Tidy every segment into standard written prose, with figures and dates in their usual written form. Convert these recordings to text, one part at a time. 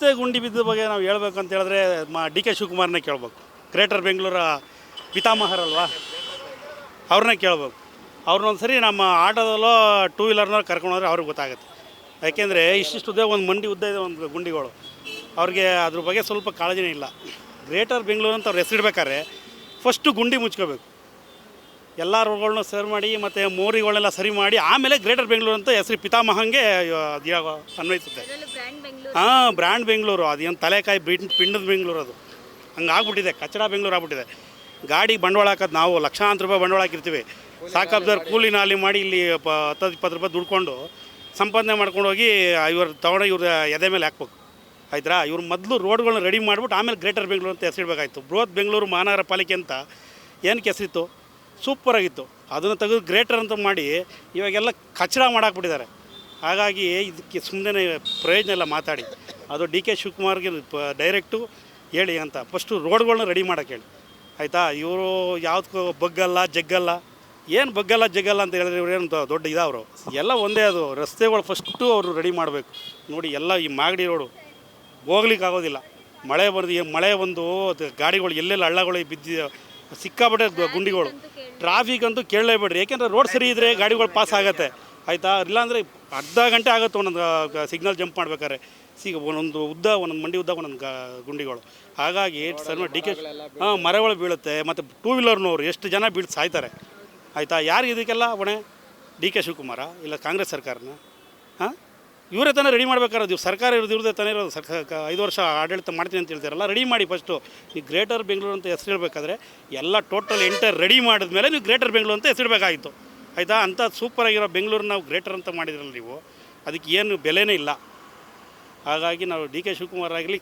ಮತ್ತೆ ಗುಂಡಿ ಬಿದ್ದ ಬಗ್ಗೆ ನಾವು ಹೇಳ್ಬೇಕು ಅಂತ ಹೇಳಿದ್ರೆ ಡಿ ಕೆ ಶಿವಕುಮಾರ್ನೇ ಕೇಳಬೇಕು. ಗ್ರೇಟರ್ ಬೆಂಗಳೂರ ಪಿತಾಮಹರಲ್ವಾ, ಅವ್ರನ್ನೇ ಕೇಳಬೇಕು. ಅವ್ರನ್ನೊಂದು ಸರಿ ನಮ್ಮ ಆಟೋದಲ್ಲೋ ಟೂ ವೀಲರ್ನ ಕರ್ಕೊಂಡೋದ್ರೆ ಅವ್ರಿಗೆ ಗೊತ್ತಾಗುತ್ತೆ. ಯಾಕೆಂದರೆ ಇಷ್ಟಿಷ್ಟು ಉದ್ದ ಒಂದು ಮಂಡಿ ಉದ್ದ ಇದೆ ಒಂದು ಗುಂಡಿಗಳು, ಅವ್ರಿಗೆ ಅದ್ರ ಬಗ್ಗೆ ಸ್ವಲ್ಪ ಕಾಳಜಿನೇ ಇಲ್ಲ. ಗ್ರೇಟರ್ ಬೆಂಗಳೂರು ಅಂತ ಅವ್ರು ಹೆಸರಿಡ್ಬೇಕಾದ್ರೆ ಫಸ್ಟು ಗುಂಡಿ ಮುಚ್ಕೋಬೇಕು, ಎಲ್ಲ ರೋಡ್ಗಳನ್ನ ಸರಿ ಮಾಡಿ ಮತ್ತು ಮೋರಿಗಳನ್ನೆಲ್ಲ ಸರಿ ಮಾಡಿ ಆಮೇಲೆ ಗ್ರೇಟರ್ ಬೆಂಗಳೂರು ಅಂತ ಹೆಸರು ಪಿತಾಮಹಂಗೆ ಅನ್ವಯಿಸುತ್ತೆ. ಹಾಂ, ಬ್ರ್ಯಾಂಡ್ ಬೆಂಗಳೂರು, ಅದೇನು ತಲೆಕಾಯಿ ಪಿಂಡದ ಬೆಂಗಳೂರು, ಅದು ಹಂಗೆ ಆಗ್ಬಿಟ್ಟಿದೆ, ಕಚಡ ಬೆಂಗಳೂರು ಆಗ್ಬಿಟ್ಟಿದೆ. ಗಾಡಿ ಬಂಡವಾಳ ಹಾಕೋದು ನಾವು ಲಕ್ಷಾಂತರ ರೂಪಾಯಿ ಬಂಡವಾಳ ಹಾಕಿರ್ತೀವಿ, ಸಾಕಾಬ್ದಾರು ಕೂಲಿ ನಾಲಿ ಮಾಡಿ ಇಲ್ಲಿ 10-20 ರೂಪಾಯಿ ದುಡ್ಕೊಂಡು ಸಂಪಾದನೆ ಮಾಡ್ಕೊಂಡು ಹೋಗಿ ಇವ್ರು ತೊಗೊಂಡು ಇವ್ರ ಎದೆ ಮೇಲೆ ಹಾಕ್ಬೇಕು. ಆಯ್ತಾ, ಇವ್ರು ಮೊದಲು ರೋಡ್ಗಳನ್ನ ರೆಡಿ ಮಾಡಿಬಿಟ್ಟು ಆಮೇಲೆ ಗ್ರೇಟರ್ ಬೆಂಗಳೂರು ಅಂತ ಹೆಸರಿಡಬೇಕಾಯ್ತು. ಬೃಹತ್ ಬೆಂಗಳೂರು ಮಹಾನಗರ ಪಾಲಿಕೆ ಅಂತ ಏನಕ್ಕೆ ಹೆಸರಿತ್ತು, ಸೂಪರಾಗಿತ್ತು. ಅದನ್ನು ತೆಗೆದು ಗ್ರೇಟರ್ ಅಂತ ಮಾಡಿ ಇವಾಗೆಲ್ಲ ಕಚಡ ಮಾಡಾಕ್ಬಿಟ್ಟಿದ್ದಾರೆ. ಹಾಗಾಗಿ ಇದಕ್ಕೆ ಸುಮ್ಮನೆ ಪ್ರಯೋಜನ ಇಲ್ಲ ಮಾತಾಡಿ. ಅದು ಡಿ ಕೆ ಶಿವಕುಮಾರ್ಗೆ ಡೈರೆಕ್ಟು ಹೇಳಿ ಅಂತ ಫಸ್ಟು ರೋಡ್ಗಳನ್ನ ರೆಡಿ ಮಾಡೋಕ್ಕೆ ಹೇಳಿ, ಆಯಿತಾ. ಇವರು ಯಾವುದಕ್ಕೂ ಬಗ್ಗಲ್ಲ ಜಗ್ಗಲ್ಲ, ಏನು ಬಗ್ಗಲ್ಲ ಜಗ್ಗಲ್ಲ ಅಂತ ಹೇಳಿದ್ರೆ ಇವ್ರು ಏನು ದೊಡ್ಡ ಇದಾವರು, ಎಲ್ಲ ಒಂದೇ. ಅದು ರಸ್ತೆಗಳು ಫಸ್ಟು ಅವರು ರೆಡಿ ಮಾಡಬೇಕು. ನೋಡಿ, ಎಲ್ಲ ಈ ಮಾಗಡಿ ರೋಡು ಹೋಗ್ಲಿಕ್ಕೆ ಆಗೋದಿಲ್ಲ. ಮಳೆ ಬಂದು ಗಾಡಿಗಳು ಎಲ್ಲೆಲ್ಲ ಹಳ್ಳಗಳು ಬಿದ್ದಿದೆ, ಸಿಕ್ಕಾಪಟ್ಟೆ ಗುಂಡಿಗಳು. ಟ್ರಾಫಿಕ್ ಅಂತೂ ಕೇಳಲೇಬೇಡ್ರಿ, ಯಾಕೆಂದರೆ ರೋಡ್ ಸರಿ ಇದ್ದರೆ ಗಾಡಿಗಳು ಪಾಸ್ ಆಗುತ್ತೆ, ಆಯಿತಾ. ಇಲ್ಲಾಂದರೆ ಅರ್ಧ ಗಂಟೆ ಆಗುತ್ತೆ ಒಂದೊಂದು ಸಿಗ್ನಲ್ ಜಂಪ್ ಮಾಡ್ಬೇಕಾದ್ರೆ. ಒಂದೊಂದು ಮಂಡಿ ಉದ್ದ ಒಂದೊಂದು ಗುಂಡಿಗಳು. ಹಾಗಾಗಿ ಸರ್ ಡಿ ಕೆ ಮರಗಳು ಬೀಳುತ್ತೆ, ಮತ್ತು ಟೂ ವೀಲರ್ನವರು ಎಷ್ಟು ಜನ ಬೀಳ್ದು ಸಾಯ್ತಾರೆ, ಆಯಿತಾ. ಯಾರು ಇದಕ್ಕೆಲ್ಲ ಹೊಣೆ? ಡಿ ಕೆ ಶಿವಕುಮಾರ ಇಲ್ಲ ಕಾಂಗ್ರೆಸ್ ಸರ್ಕಾರನ? ಹಾಂ, ಇವರೇ ತಾನೇ ರೆಡಿ ಮಾಡ್ಬೇಕಾರೋದು. ಸರ್ಕಾರ ಇವ್ರದ್ದೇ ತಾನೇ ಇರೋದು. 5 ವರ್ಷ ಆಡಳಿತ ಮಾಡ್ತೀನಿ ಅಂತ ಹೇಳ್ತಾರಲ್ಲ, ರೆಡಿ ಮಾಡಿ ಫಸ್ಟು. ನೀವು ಗ್ರೇಟರ್ ಬೆಂಗಳೂರು ಅಂತ ಹೆಸರು ಇಡಬೇಕಾದ್ರೆ ಎಲ್ಲ ಟೋಟಲ್ ಎಂಟರ್ ರೆಡಿ ಮಾಡಿದ್ಮೇಲೆ ನೀವು ಗ್ರೇಟರ್ ಬೆಂಗಳೂರು ಅಂತ ಹೆಸರಿಡಬೇಕಾಗಿತ್ತು, ಆಯಿತಾ. ಅಂಥ ಸೂಪರಾಗಿರೋ ಬೆಂಗಳೂರು ನಾವು ಗ್ರೇಟರ್ ಅಂತ ಮಾಡಿದ್ರಲ್ಲ ನೀವು, ಅದಕ್ಕೆ ಏನು ಬೆಲೆನೇ ಇಲ್ಲ. ಹಾಗಾಗಿ ನಾವು ಡಿ ಕೆ ಶಿವಕುಮಾರ್ ಆಗಲಿ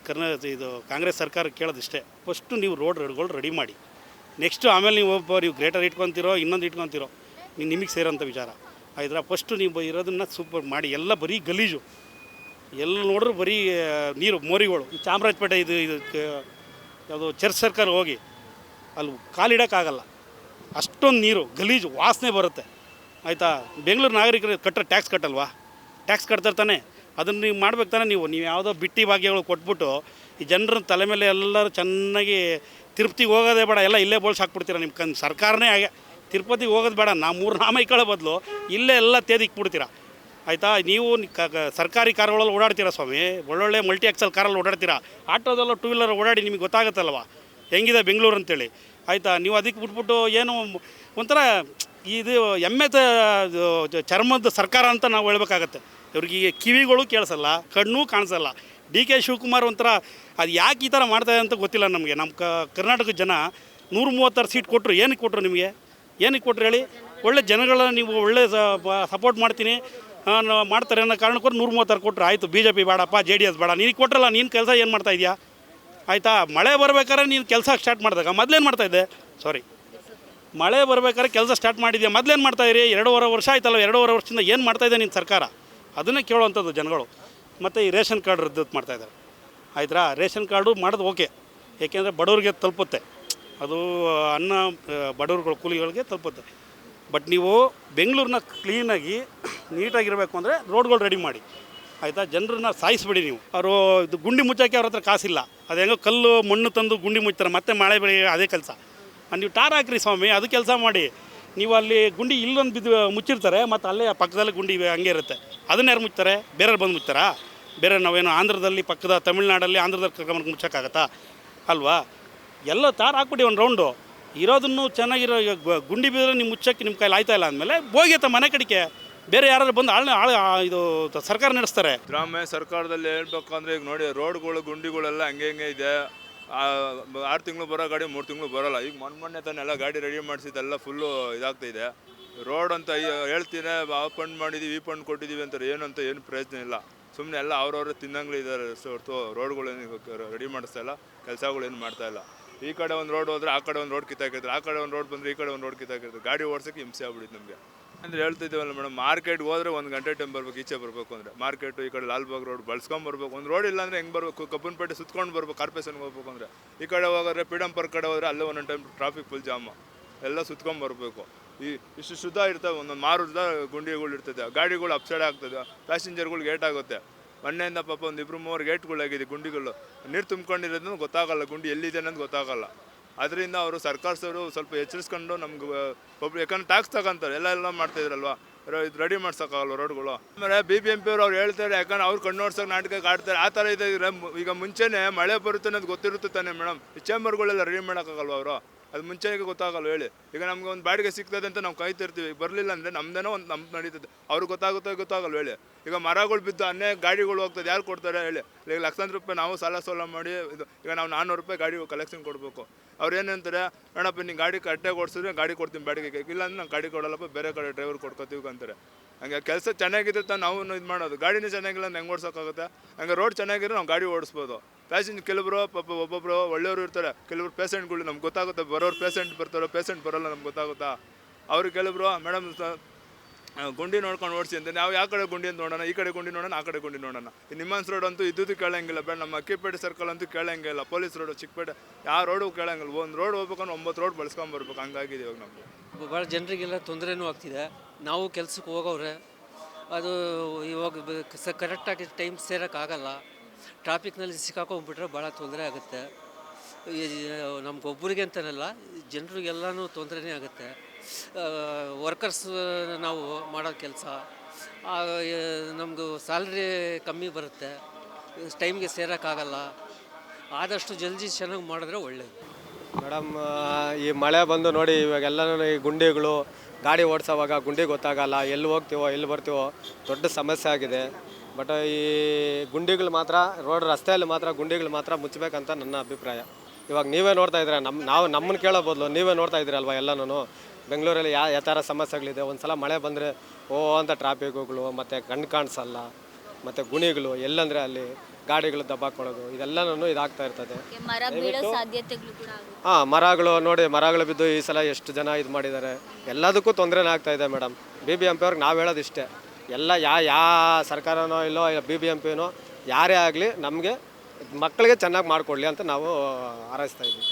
ಇದು ಕಾಂಗ್ರೆಸ್ ಸರ್ಕಾರ ಕೇಳೋದಿಷ್ಟೇ, ಫಸ್ಟು ನೀವು ರೋಡ್ಗಳು ರೆಡಿ ಮಾಡಿ. ನೆಕ್ಸ್ಟು ಆಮೇಲೆ ನೀವು ಗ್ರೇಟರ್ ಇಟ್ಕೊತೀರೋ ಇನ್ನೊಂದು ಇಟ್ಕೊತೀರೋ ನಿಮಗೆ ಸೇರೋಂಥ ವಿಚಾರ, ಆಯ್ತಾ. ಫಸ್ಟು ನೀವು ಇರೋದನ್ನು ಸೂಪರ್ ಮಾಡಿ. ಎಲ್ಲ ಬರೀ ಗಲೀಜು, ಎಲ್ಲ ನೋಡ್ರೂ ಬರೀ ನೀರು ಮೋರಿಗಳು. ಈ ಚಾಮರಾಜಪೇಟೆ ಇದಕ್ಕೆ ಯಾವುದೋ ಚರ್ಚ್ ಸರ್ಕಾರ ಹೋಗಿ ಅಲ್ಲಿ ಕಾಲಿಡೋಕ್ಕಾಗಲ್ಲ, ಅಷ್ಟೊಂದು ನೀರು ಗಲೀಜು ವಾಸನೆ ಬರುತ್ತೆ, ಆಯಿತಾ. ಬೆಂಗಳೂರು ನಾಗರಿಕರು ಟ್ಯಾಕ್ಸ್ ಕಟ್ಟಲ್ವಾ? ಟ್ಯಾಕ್ಸ್ ಕಟ್ತಿರ್ತಾನೆ, ಅದನ್ನು ನೀವು ಮಾಡ್ಬೇಕು ತಾನೆ. ನೀವು ಯಾವುದೋ ಬಿಟ್ಟಿ ಭಾಗ್ಯಗಳು ಕೊಟ್ಬಿಟ್ಟು ಈ ಜನರ ತಲೆ ಮೇಲೆ ಎಲ್ಲರೂ ಚೆನ್ನಾಗಿ ತಿರುಪತಿಗೆ ಹೋಗೋದೇ ಬೇಡ, ಎಲ್ಲ ಇಲ್ಲೇ ಬೋಳ್ಸಿ ಹಾಕ್ಬಿಡ್ತೀರ. ನಿಮ್ಮ ಸರ್ಕಾರನೇ ಹಾಗೆ, ತಿರುಪತಿಗೆ ಹೋಗೋದು ಬೇಡ, ನಾವು 3 ನಾಮ ಇಕ್ಕಳೋ ಬದಲು ಇಲ್ಲೇ ಎಲ್ಲ ತೇದಿಕ್ಬಿಡ್ತೀರ, ಆಯಿತಾ. ನೀವು ಸರ್ಕಾರಿ ಕಾರುಗಳಲ್ಲಿ ಓಡಾಡ್ತೀರಾ ಸ್ವಾಮಿ, ಒಳ್ಳೊಳ್ಳೆ ಮಲ್ಟಿ ಎಕ್ಸೆಲ್ ಕಾರಲ್ಲಿ ಓಡಾಡ್ತೀರಾ. ಆಟೋದಲ್ಲ ಟೂ ವೀಲರ್ ಓಡಾಡಿ ನಿಮಗೆ ಗೊತ್ತಾಗುತ್ತಲ್ವ ಹೆಂಗಿದೆ ಬೆಂಗಳೂರು ಅಂತೇಳಿ, ಆಯಿತಾ. ನೀವು ಅದಕ್ಕೆ ಬಿಟ್ಬಿಟ್ಟು ಏನು ಒಂಥರ ಇದು ಚರ್ಮದ ಸರ್ಕಾರ ಅಂತ ನಾವು ಹೇಳ್ಬೇಕಾಗತ್ತೆ. ಇವ್ರಿಗೆ ಕಿವಿಗಳು ಕೇಳಿಸಲ್ಲ, ಕಣ್ಣು ಕಾಣಿಸಲ್ಲ. ಡಿ ಕೆ ಶಿವಕುಮಾರ್ ಒಂಥರ ಅದು ಯಾಕೆ ಈ ಥರ ಮಾಡ್ತಾಯಿದೆ ಅಂತ ಗೊತ್ತಿಲ್ಲ ನಮಗೆ. ನಮ್ಮ ಕರ್ನಾಟಕದ ಜನ 136 ಸೀಟ್ ಕೊಟ್ಟರು, ಏನಕ್ಕೆ ಕೊಟ್ಟರು ನಿಮಗೆ? ಏನಕ್ಕೆ ಕೊಟ್ಟರು ಹೇಳಿ? ಒಳ್ಳೆ ಜನಗಳನ್ನ ನೀವು ಒಳ್ಳೆ ಸಪೋರ್ಟ್ ಮಾಡ್ತೀನಿ ಮಾಡ್ತಾರೆ ಅನ್ನೋ ಕಾರಣಕ್ಕೋರು 136 ಕೊಟ್ಟರು. ಆಯಿತು, ಬಿ ಜೆ ಪಿ ಬೇಡಪ್ಪ, JDS ಬೇಡ. ನೀನು ಕೊಟ್ಟರಲ್ಲ, ನೀನು ಕೆಲಸ ಏನು ಮಾಡ್ತಾಯಿದ್ಯಾ, ಆಯಿತಾ. ಮಳೆ ಬರ್ಬೇಕಾದ್ರೆ ನೀನು ಕೆಲಸ ಸ್ಟಾರ್ಟ್ ಮಾಡಿದಾಗ ಮೊದಲೇನು ಮಾಡ್ತಾಯಿದ್ದೆ? ಮಳೆ ಬರ್ಬೇಕಾದ್ರೆ ಕೆಲಸ ಸ್ಟಾರ್ಟ್ ಮಾಡಿದ್ಯಾ, ಮೊದಲೇನು ಮಾಡ್ತಾಯಿರಿ? 2.5 ವರ್ಷ ಆಯ್ತಲ್ಲ, 2.5 ವರ್ಷದಿಂದ ಏನು ಮಾಡ್ತಾಯಿದೆ ನಿನ್ನ ಸರ್ಕಾರ? ಅದನ್ನೇ ಕೇಳುವಂಥದ್ದು ಜನಗಳು. ಮತ್ತು ಈ ರೇಷನ್ ಕಾರ್ಡ್ ರದ್ದು ಮಾಡ್ತಾಯಿದ್ದಾರೆ, ಆಯ್ತಾ. ರೇಷನ್ ಕಾರ್ಡು ಮಾಡೋದು ಓಕೆ, ಏಕೆಂದರೆ ಬಡವ್ರಿಗೆ ತಲುಪುತ್ತೆ, ಅದು ಅನ್ನ ಬಡವ್ರುಗಳು ಕೂಲಿಗಳಿಗೆ ತಲುಪುತ್ತೆ. ಬಟ್ ನೀವು ಬೆಂಗಳೂರನ್ನ ಕ್ಲೀನಾಗಿ ನೀಟಾಗಿರಬೇಕು ಅಂದರೆ ರೋಡ್ಗಳು ರೆಡಿ ಮಾಡಿ, ಆಯಿತಾ. ಜನರನ್ನ ಸಾಯಿಸ್ಬಿಡಿ ನೀವು. ಅವರು ಇದು ಗುಂಡಿ ಮುಚ್ಚೋಕ್ಕೆ ಅವ್ರ ಹತ್ರ ಕಾಸಿಲ್ಲ, ಅದು ಹೆಂಗೋ ಕಲ್ಲು ಮಣ್ಣು ತಂದು ಗುಂಡಿ ಮುಚ್ತಾರೆ, ಮತ್ತೆ ಮಳೆ ಬೆಳೆ ಅದೇ ಕೆಲಸ. ನೀವು ಟಾರ್ ಹಾಕ್ರಿ ಸ್ವಾಮಿ, ಅದು ಕೆಲಸ ಮಾಡಿ. ನೀವು ಅಲ್ಲಿ ಗುಂಡಿ ಇಲ್ಲೊಂದು ಬಿದ್ದು ಮುಚ್ಚಿರ್ತಾರೆ, ಮತ್ತು ಅಲ್ಲೇ ಪಕ್ಕದಲ್ಲಿ ಗುಂಡಿ ಹಂಗೆ ಇರುತ್ತೆ, ಅದನ್ನ ಯಾರು ಮುಚ್ತಾರೆ? ಬೇರೆಯವ್ರು ಬಂದು ಮುಚ್ತಾರಾ? ಬೇರೆ ನಾವೇನು ಆಂಧ್ರದಲ್ಲಿ ಪಕ್ಕದ ತಮಿಳ್ನಾಡಲ್ಲಿ ಆಂಧ್ರದಲ್ಲಿ ಕರ್ಕೊಂಡು ಮುಚ್ಚೋಕ್ಕಾಗತ್ತಾ? ಅಲ್ವಾ. ಎಲ್ಲ ತಾರು ಹಾಕ್ಬಿಟ್ಟು ಒಂದು ರೌಂಡು ಇರೋದನ್ನು ಚೆನ್ನಾಗಿರೋ ಗುಂಡಿ ಬಿದ್ದರೆ ನೀವು ಮುಚ್ಚೋಕ್ಕೆ ನಿಮ್ಮ ಕೈಲಿ ಆಯ್ತಾ ಇಲ್ಲ ಅಂದಮೇಲೆ ಹೋಗಿತ್ತ ಮನೆ ಕಡೆಗೆ ಬೇರೆ ಯಾರಾದ್ರು ಬಂದು ಇದು ಸರ್ಕಾರ ನಡೆಸ್ತಾರೆ. ಗ್ರಾಮ್ಯ ಸರ್ಕಾರದಲ್ಲಿ ಹೇಳ್ಬೇಕಂದ್ರೆ ಈಗ ನೋಡಿ, ರೋಡ್ಗಳು ಗುಂಡಿಗಳೆಲ್ಲ ಹಂಗೆ ಇದೆ. 6 ತಿಂಗಳು ಬರೋ ಗಾಡಿ 3 ತಿಂಗಳು ಬರೋಲ್ಲ. ಈಗ ಮೊನ್ನೆ ತಾನೆ ಎಲ್ಲ ಗಾಡಿ ರೆಡಿ ಮಾಡಿಸಿದ್ದೆಲ್ಲ ಫುಲ್ಲು ಇದಾಗ್ತಾಯಿದೆ. ರೋಡ್ ಅಂತ ಹೇಳ್ತೀನಿ, ಆ ಫಂಡ್ ಮಾಡಿದ್ದೀವಿ, ಈ ಫಂಡ್ ಕೊಟ್ಟಿದ್ದೀವಿ ಅಂತಾರೆ, ಏನು ಪ್ರಯೋಜನ ಇಲ್ಲ. ಸುಮ್ಮನೆ ಎಲ್ಲ ಅವ್ರವ್ರೆ ತಿನ್ನಂಗ್ಲಿ ಇದ್ದಾರೆ ಹೊರತು ರೋಡ್ಗಳೇನು ರೆಡಿ ಮಾಡಿಸ್ತಾ ಇಲ್ಲ, ಕೆಲಸಗಳೇನು ಮಾಡ್ತಾಯಿಲ್ಲ. ಈ ಕಡೆ ಒಂದು ರೋಡ್ ಹೋದರೆ ಆ ಕಡೆ ಒಂದು ರೋಡ್ ಕಿತ್ತಾಕಿರ್ತಾರೆ, ಆ ಕಡೆ ಒಂದು ರೋಡ್ ಬಂದರೆ ಈ ಕಡೆ ಒಂದು ರೋಡ್ ಕಿತ್ತಾಕಿರ್ತಾರೆ. ಗಾಡಿ ಓಡಿಸೋಕ್ಕೆ ಹಿಂಸೆ ಆಗ್ಬಿಟ್ಟಿತ್ತು ನಮಗೆ. ಅಂದರೆ ಹೇಳ್ತಿದ್ದೀವಲ್ಲ ಮೇಡಮ್, ಮಾರ್ಕೆಟ್ಗೆ ಹೋದರೆ 1 ಗಂಟೆ ಟೈಮ್ ಬರ್ಬೇಕು, ಈಚೆ ಬರಬೇಕು ಅಂದರೆ. ಮಾರ್ಕೆಟು ಈ ಕಡೆ ಲಾಲ್ಬಾಗ್ ರೋಡ್ ಬಳಸ್ಕೊಂಬರ್ಬೇಕು. ಒಂದು ರೋಡ್ ಇಲ್ಲ ಅಂದರೆ ಹೆಂಗೆ ಬರಬೇಕು? ಕಬ್ಬನ್ಪೇಟೆ ಸುತ್ಕೊಂಡು ಬರ್ಬೇಕು, ಕಾರ್ಪೊರೇಷನ್ಗೆ ಹೋಗ್ಬೇಕು ಅಂದರೆ. ಈ ಕಡೆ ಹೋಗೋದ್ರೆ ಫ್ರೀಡಮ್ ಪಾರ್ಕ್ ಕಡೆ ಹೋದರೆ ಅಲ್ಲೇ ಒಂದೊಂದು ಟೈಮ್ ಟ್ರಾಫಿಕ್ ಫುಲ್ ಜಾಮ, ಎಲ್ಲ ಸುತ್ಕೊಂಬರ್ಬೇಕು. ಇಷ್ಟು ಶುದ್ಧ ಇರ್ತವೆ, ಒಂದೊಂದು ಮಾರುದ ಗುಂಡಿಗಳು ಇರ್ತದೆ, ಗಾಡಿಗಳು ಅಪ್ಸೈಡ್ ಆಗ್ತದೆ, ಪ್ಯಾಸೆಂಜರ್ಗಳಿಗೆ ಏಟ್ ಆಗುತ್ತೆ. ಮೊನ್ನೆಯಿಂದ ಪಾಪ ಒಂದು 2-3 ಗೇಟ್ಗಳಾಗಿದೆ ಗುಂಡಿಗಳು, ನೀರು ತುಂಬ್ಕೊಂಡಿರೋದನ್ನು ಗೊತ್ತಾಗಲ್ಲ, ಗುಂಡಿ ಎಲ್ಲಿದೆ ಅನ್ನೋದು ಗೊತ್ತಾಗಲ್ಲ. ಅದರಿಂದ ಅವರು ಸರ್ಕಾರದವರು ಸ್ವಲ್ಪ ಎಚ್ಚರಿಸ್ಕೊಂಡು ನಮ್ಗೆ ಒಬ್ರು, ಯಾಕಂದ್ರೆ ಟ್ಯಾಕ್ಸ್ ತಗೊಂತಾರೆ, ಎಲ್ಲ ಮಾಡ್ತಾಯಿದ್ರಲ್ವ, ಇದು ರೆಡಿ ಮಾಡ್ಸೋಕ್ಕಾಗಲ್ಲ ರೋಡ್ಗಳು. ಆಮೇಲೆ BBMP ಅವ್ರು ಹೇಳ್ತಾರೆ, ಯಾಕಂದ್ರೆ ಅವ್ರು ಕಣ್ಣೋಡ್ಸೋಕೆ ನಾಟಕಕ್ಕೆ ಆಡ್ತಾರೆ, ಆ ಥರ ಇದೆ. ಈಗ ಮುಂಚೆನೇ ಮಳೆ ಬರುತ್ತೆ ಅನ್ನೋದು ಗೊತ್ತಿರುತ್ತೆ ತಾನೆ ಮೇಡಮ್, ಈ ಚೇಂಬರ್ಗಳೆಲ್ಲ ರೆಡಿ ಮಾಡೋಕ್ಕಾಗಲ್ವ ಅವರು, ಅದು ಮುಂಚೆಗೆ ಗೊತ್ತಾಗಲ್ಲ ಹೇಳಿ. ಈಗ ನಮ್ಗೆ ಒಂದು ಬಾಡಿಗೆ ಸಿಗ್ತದೆ ಅಂತ ನಾವು ಕಾಯ್ತಿರ್ತೀವಿ, ಬರಲಿಲ್ಲ ಅಂದರೆ ನಮ್ದೇನೋ ಒಂದು ನಮ್ದು ನಡೀತದೆ, ಅವ್ರಿಗೆ ಗೊತ್ತಾಗಲ್ಲ ಹೇಳಿ. ಈಗ ಮರಗಳು ಬಿದ್ದು ಅನೇಕ ಗಾಡಿಗಳು ಹೋಗ್ತದೆ, ಯಾರು ಕೊಡ್ತಾರೆ ಹೇಳಿ? ಈಗ ಲಕ್ಷಾಂತರ ರೂಪಾಯಿ ನಾವು ಸಾಲ ಮಾಡಿ ಇದು, ಈಗ ನಾವು 400 ರೂಪಾಯಿ ಗಾಡಿ ಕಲೆಕ್ಷನ್ ಕೊಡಬೇಕು. ಅವ್ರು ಏನಂತಾರೆ, ಅಣ್ಣಪ್ಪ ನೀನು ಗಾಡಿ ಕರೆಕ್ಟಾಗಿ ಓಡಿಸಿದ್ರೆ ಗಾಡಿ ಕೊಡ್ತೀನಿ ಬಾಡಿಗೆ, ಇಲ್ಲ ಅಂದ್ರೆ ನಾನು ಗಾಡಿ ಕೊಡಲ್ಲಪ್ಪ, ಬೇರೆ ಕಡೆ ಡ್ರೈವರ್ ಕೊಡ್ಕೋತೀವಿ ಅಂತಾರೆ. ಹಂಗೆ ಕೆಲಸ ಚೆನ್ನಾಗಿದೆ ನಾವು ಇದು ಮಾಡೋದು, ಗಾಡಿನೇ ಚೆನ್ನಾಗಿಲ್ಲ ಹೆಂಗೆ ಓಡಿಸೋಕ್ಕಾಗುತ್ತೆ? ಹಂಗೆ ರೋಡ್ ಚೆನ್ನಾಗಿದ್ರೆ ನಾವು ಗಾಡಿ ಓಡಿಸ್ಬೋದು. ಪ್ಯಾಸೆಂಜರ್ ಕೆಲವರು ಪಾಪ ಒಬ್ಬೊಬ್ಬರು ಒಳ್ಳೆಯವರು ಇರ್ತಾರೆ, ಕೆಲವರು ಪೇಷೆಂಟ್ಗಳು ನಮ್ಗೆ ಗೊತ್ತಾಗುತ್ತೆ, ಬರೋರು ಪೇಷೆಂಟ್ ಬರ್ತಾರೋ ಪೇಷೆಂಟ್ ಬರೋಲ್ಲ ನಮ್ಗೆ ಗೊತ್ತಾಗುತ್ತಾ? ಅವ್ರು ಕೆಲವರು ಮೇಡಮ್ ಗುಂಡಿ ನೋಡ್ಕೊಂಡು ಓಡಿಸಿ ಅಂತ, ನಾವು ಯಾವ ಕಡೆ ಗುಂಡಿ ಅಂತ ನೋಡೋಣ, ಈ ಕಡೆ ಗುಂಡಿ ನೋಡೋಣ, ಆ ಕಡೆ ಗುಂಡಿ ನೋಡೋಣ. ಈ ನಿಮ್ಮನ್ಸ್ ರೋಡ್ ಅಂತೂ ಇದ್ದು ಕೇಳಂಗಿಲ್ಲ, ಬೇಡ ನಮ್ಮ ಅಕ್ಕಿಪೇಟೆ ಸರ್ಕಲ್ ಅಂತೂ ಕೇಳಂಗಿಲ್ಲ, ಪೊಲೀಸ್ ರೋಡು ಚಿಕ್ಕಪೇಟೆ ಯಾವ ರೋಡು ಕೇಳಂಗಿಲ್ಲ. ಒಂದು ರೋಡ್ ಹೋಗ್ಬೇಕಂದ್ರೆ 9 ರೋಡ್ ಬಳಸ್ಕೊಂಬರ್ಬೇಕು, ಹಂಗಾಗಿದೆ ಇವಾಗ ನಮಗೆ. ಭಾಳ ಜನರಿಗೆಲ್ಲ ತೊಂದರೆನೂ ಆಗ್ತಿದೆ. ನಾವು ಕೆಲ್ಸಕ್ಕೆ ಹೋಗೋವ್ರೆ, ಅದು ಇವಾಗ ಕರೆಕ್ಟಾಗಿ ಟೈಮ್ ಸೇರೋಕ್ಕಾಗಲ್ಲ. ಟ್ರಾಫಿಕ್ನಲ್ಲಿ ಸಿಕ್ಕಾಕೊಂಡ್ಬಿಟ್ರೆ ಭಾಳ ತೊಂದರೆ ಆಗುತ್ತೆ. ನಮಗೊಬ್ಬರಿಗೆ ಅಂತನಲ್ಲ, ಜನರಿಗೆಲ್ಲನೂ ತೊಂದರೆನೇ ಆಗುತ್ತೆ. ವರ್ಕರ್ಸ್ ನಾವು ಮಾಡೋ ಕೆಲಸ ನಮಗೂ ಸ್ಯಾಲ್ರಿ ಕಮ್ಮಿ ಬರುತ್ತೆ, ಟೈಮ್ಗೆ ಸೇರೋಕ್ಕಾಗಲ್ಲ. ಆದಷ್ಟು ಜಲ್ದಿ ಚೆನ್ನಾಗಿ ಮಾಡಿದ್ರೆ ಒಳ್ಳೆಯದು ಮೇಡಮ್. ಈ ಮಳೆ ಬಂದು ನೋಡಿ, ಇವಾಗೆಲ್ಲನೂ ಈ ಗುಂಡಿಗಳು, ಗಾಡಿ ಓಡಿಸೋವಾಗ ಗುಂಡಿ ಗೊತ್ತಾಗಲ್ಲ, ಎಲ್ಲಿ ಹೋಗ್ತೀವೋ ಎಲ್ಲಿ ಬರ್ತೀವೋ, ದೊಡ್ಡ ಸಮಸ್ಯೆ ಆಗಿದೆ. ಬಟ್ ಈ ಗುಂಡಿಗಳು ಮಾತ್ರ, ರಸ್ತೆಯಲ್ಲಿ ಮಾತ್ರ ಗುಂಡಿಗಳು ಮಾತ್ರ ಮುಚ್ಚಬೇಕಂತ ನನ್ನ ಅಭಿಪ್ರಾಯ. ಇವಾಗ ನೀವೇ ನೋಡ್ತಾ ಇದ್ದೀರಾ, ನಮ್ಮನ್ನು ಕೇಳೋ ಬದಲು ನೀವೇ ನೋಡ್ತಾ ಇದ್ದೀರಲ್ವ ಎಲ್ಲನೂ. ಬೆಂಗಳೂರಲ್ಲಿ ಯಾವ ಥರ ಸಮಸ್ಯೆಗಳಿದೆ. ಒಂದು ಸಲ ಮಳೆ ಬಂದರೆ ಅಂತ ಟ್ರಾಫಿಕ್ಗಳು, ಮತ್ತು ಕಣ್ಣು ಕಾಣಿಸಲ್ಲ, ಮತ್ತು ಗುಣಿಗಳು ಎಲ್ಲಂದರೆ ಅಲ್ಲಿ ಗಾಡಿಗಳು ದಬ್ಬಾಕೊಳ್ಳೋದು, ಇದೆಲ್ಲನೂ ಇದಾಗ್ತಾ ಇರ್ತದೆ. ಹಾಂ, ಮರಗಳು ನೋಡಿ, ಮರಗಳು ಬಿದ್ದು ಈ ಸಲ ಎಷ್ಟು ಜನ ಇದು ಮಾಡಿದ್ದಾರೆ. ಎಲ್ಲದಕ್ಕೂ ತೊಂದರೆನೇ ಆಗ್ತಾ ಇದೆ ಮೇಡಮ್. BBMP ಅವ್ರಿಗೆ ನಾವು ಹೇಳೋದು ಇಷ್ಟೇ, ಎಲ್ಲ ಯಾವ ಸರ್ಕಾರನೋ ಇಲ್ಲೋ BBMPನೋ ಯಾರೇ ಆಗಲಿ ನಮಗೆ ಮಕ್ಕಳಿಗೆ ಚೆನ್ನಾಗಿ ಮಾಡಿಕೊಡ್ಲಿ ಅಂತ ನಾವು ಹಾರೈಸ್ತಾ ಇದ್ದೀವಿ.